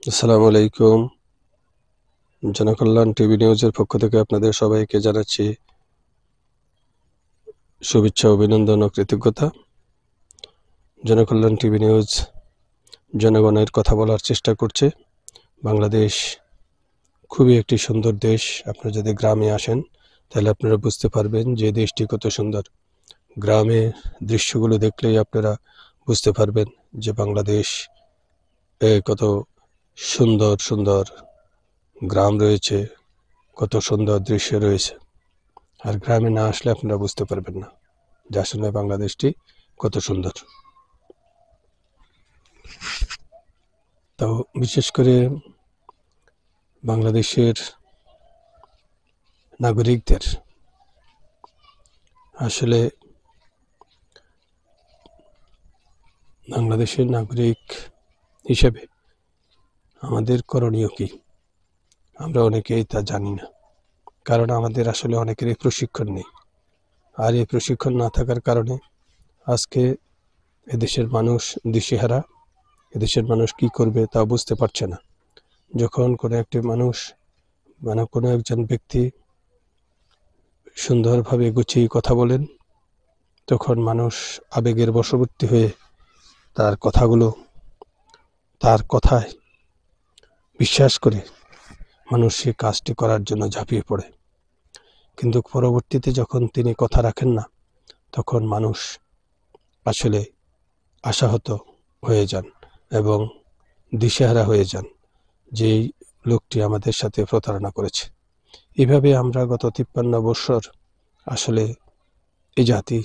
আসসালামু আলাইকুম। জনকল্যাণ টিভি নিউজের পক্ষ থেকে আপনাদের সবাইকে জানাচ্ছি শুভেচ্ছা, অভিনন্দন ও কৃতজ্ঞতা। জনকল্যাণ টিভি নিউজ জনগণের কথা বলার চেষ্টা করছে। বাংলাদেশ খুবই একটি সুন্দর দেশ। আপনারা যদি গ্রামে আসেন তাহলে আপনারা বুঝতে পারবেন যে দেশটি কত সুন্দর। গ্রামের দৃশ্যগুলো দেখলেই আপনারা বুঝতে পারবেন যে বাংলাদেশ কত সুন্দর সুন্দর গ্রাম রয়েছে, কত সুন্দর দৃশ্য রয়েছে। আর গ্রামে না আসলে আপনারা বুঝতে পারবেন না যে আসলে বাংলাদেশটি কত সুন্দর। তো বিশেষ করে বাংলাদেশের নাগরিকদের আসলে বাংলাদেশের নাগরিক হিসেবে আমাদের করণীয় কি, আমরা অনেকেই তা জানি না। কারণ আমাদের আসলে অনেকেরই প্রশিক্ষণ নেই। আর এই প্রশিক্ষণ না থাকার কারণে আজকে এদেশের মানুষ দিশেহারা। এদেশের মানুষ কি করবে তা বুঝতে পারছে না। যখন কোনো একটি মানুষ কোনো একজন ব্যক্তি সুন্দরভাবে গুছিয়ে কথা বলেন, তখন মানুষ আবেগের বশবর্তী হয়ে তার কথায় বিশ্বাস করে মানুষ সে কাজটি করার জন্য ঝাঁপিয়ে পড়ে। কিন্তু পরবর্তীতে যখন তিনি কথা রাখেন না, তখন মানুষ আসলে আশাহত হয়ে যান এবং দিশেহারা হয়ে যান যে এই লোকটি আমাদের সাথে প্রতারণা করেছে। এভাবে আমরা গত 53 বছর আসলে এই জাতি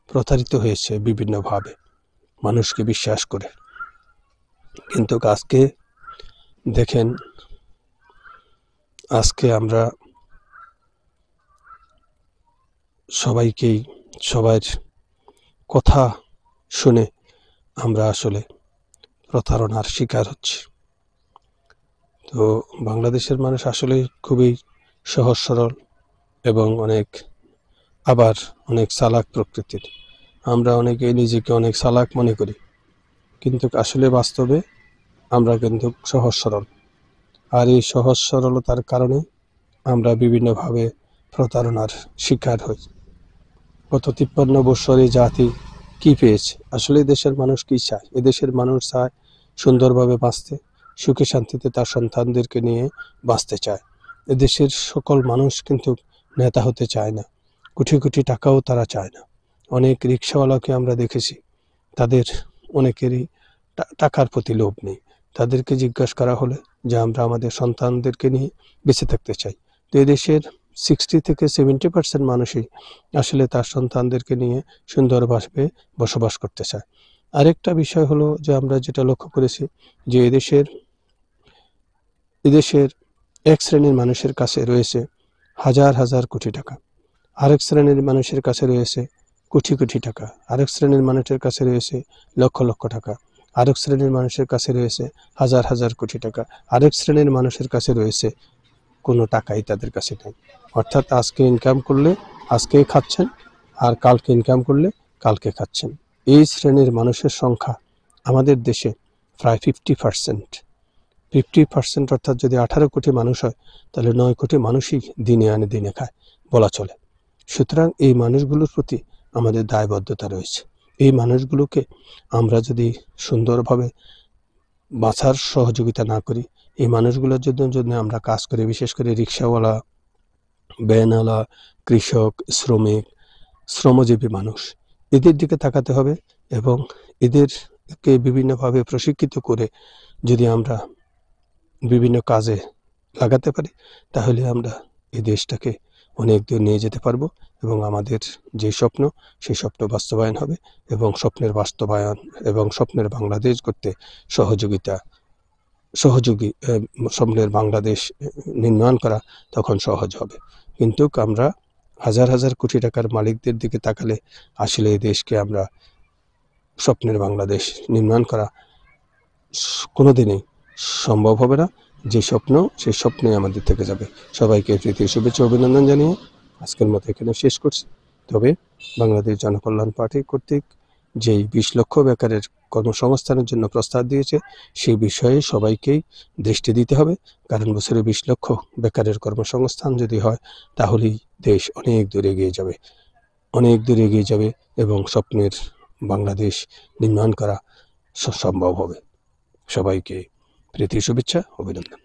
প্রতারিত হয়েছে বিভিন্নভাবে মানুষকে বিশ্বাস করে। কিন্তু আজকে দেখেন, আজকে আমরা সবার কথা শুনে আমরা আসলে প্রতারণার শিকার হচ্ছি। তো বাংলাদেশের মানুষ আসলে খুবই সহজ সরল এবং অনেক চালাক প্রকৃতির। আমরা অনেকেই নিজেকে অনেক চালাক মনে করি, কিন্তু আসলে বাস্তবে আমরা কিন্তু সহজ সরল। আর এই সহজ সরলতার কারণে আমরা বিভিন্নভাবে প্রতারণার শিকার হই। গত 53 বছরে জাতি কি পেয়েছে? আসলে দেশের মানুষ কি চায়? এদেশের মানুষ চায় সুন্দরভাবে বাঁচতে, সুখে শান্তিতে তার সন্তানদেরকে নিয়ে বাঁচতে চায়। এদেশের সকল মানুষ কিন্তু নেতা হতে চায় না, কোটি কোটি টাকাও তারা চায় না। অনেক রিক্সাওয়ালাকে আমরা দেখেছি, তাদের অনেকেরই টাকার প্রতি লোভ নেই। তাদেরকে জিজ্ঞাসা করা হলে যে আমরা আমাদের সন্তানদেরকে নিয়ে বেঁচে থাকতে চাই। তো এদেশের 60 থেকে 70% মানুষই আসলে তার সন্তানদেরকে নিয়ে সুন্দরভাবে বসবাস করতে চায়। আরেকটা বিষয় হলো যে আমরা যেটা লক্ষ্য করেছি যে এদেশের এক শ্রেণীর মানুষের কাছে রয়েছে হাজার হাজার কোটি টাকা, আরেক শ্রেণীর মানুষের কাছে রয়েছে কোটি কোটি টাকা, আরেক শ্রেণীর মানুষের কাছে রয়েছে লক্ষ লক্ষ টাকা, আরেক শ্রেণীর মানুষের কাছে রয়েছে হাজার হাজার কোটি টাকা, আরেক শ্রেণীর মানুষের কাছে রয়েছে কোনো টাকাই তাদের কাছে নেই। অর্থাৎ আজকে ইনকাম করলে আজকেই খাচ্ছেন, আর কালকে ইনকাম করলে কালকে খাচ্ছেন। এই শ্রেণীর মানুষের সংখ্যা আমাদের দেশে প্রায় 50%। অর্থাৎ যদি 18 কোটি মানুষ হয় তাহলে 9 কোটি মানুষই দিনে আনে দিনে খায় বলা চলে। সুতরাং এই মানুষগুলোর প্রতি আমাদের দায়বদ্ধতা রয়েছে। এই মানুষগুলোকে আমরা যদি সুন্দরভাবে বাঁচার সহযোগিতা না করি, এই মানুষগুলোর জন্য যদি আমরা কাজ করি, বিশেষ করে রিক্সাওয়ালা, ভ্যানওয়ালা, কৃষক, শ্রমিক, শ্রমজীবী মানুষ, এদের দিকে তাকাতে হবে এবং এদেরকে বিভিন্নভাবে প্রশিক্ষিত করে যদি আমরা বিভিন্ন কাজে লাগাতে পারি, তাহলে আমরা এই দেশটাকে অনেক দূর নিয়ে যেতে পারবো এবং আমাদের যে স্বপ্ন, সেই স্বপ্ন বাস্তবায়ন হবে এবং স্বপ্নের বাংলাদেশ করতে স্বপ্নের বাংলাদেশ নির্মাণ করা তখন সহজ হবে। কিন্তু আমরা হাজার হাজার কোটি টাকার মালিকদের দিকে তাকালে আসলে এই দেশকে আমরা স্বপ্নের বাংলাদেশ নির্মাণ করা কোনোদিনই সম্ভব হবে না। যে স্বপ্ন, সেই স্বপ্নই আমাদের থেকে যাবে। সবাইকে প্রীতি শুভেচ্ছা অভিনন্দন জানিয়ে আজকের মতো এখানে শেষ করছি। তবে বাংলাদেশ জনকল্যাণ পার্টি কর্তৃক যেই 20 লক্ষ বেকারের কর্মসংস্থানের জন্য প্রস্তাব দিয়েছে সেই বিষয়ে সবাইকেই দৃষ্টি দিতে হবে, কারণ বছরে 20 লক্ষ বেকারের কর্মসংস্থান যদি হয় তাহলেই দেশ অনেক দূর এগিয়ে যাবে এবং স্বপ্নের বাংলাদেশ নির্মাণ করা সম্ভব হবে। সবাইকে প্রীতি শুভেচ্ছা, অভিনন্দন।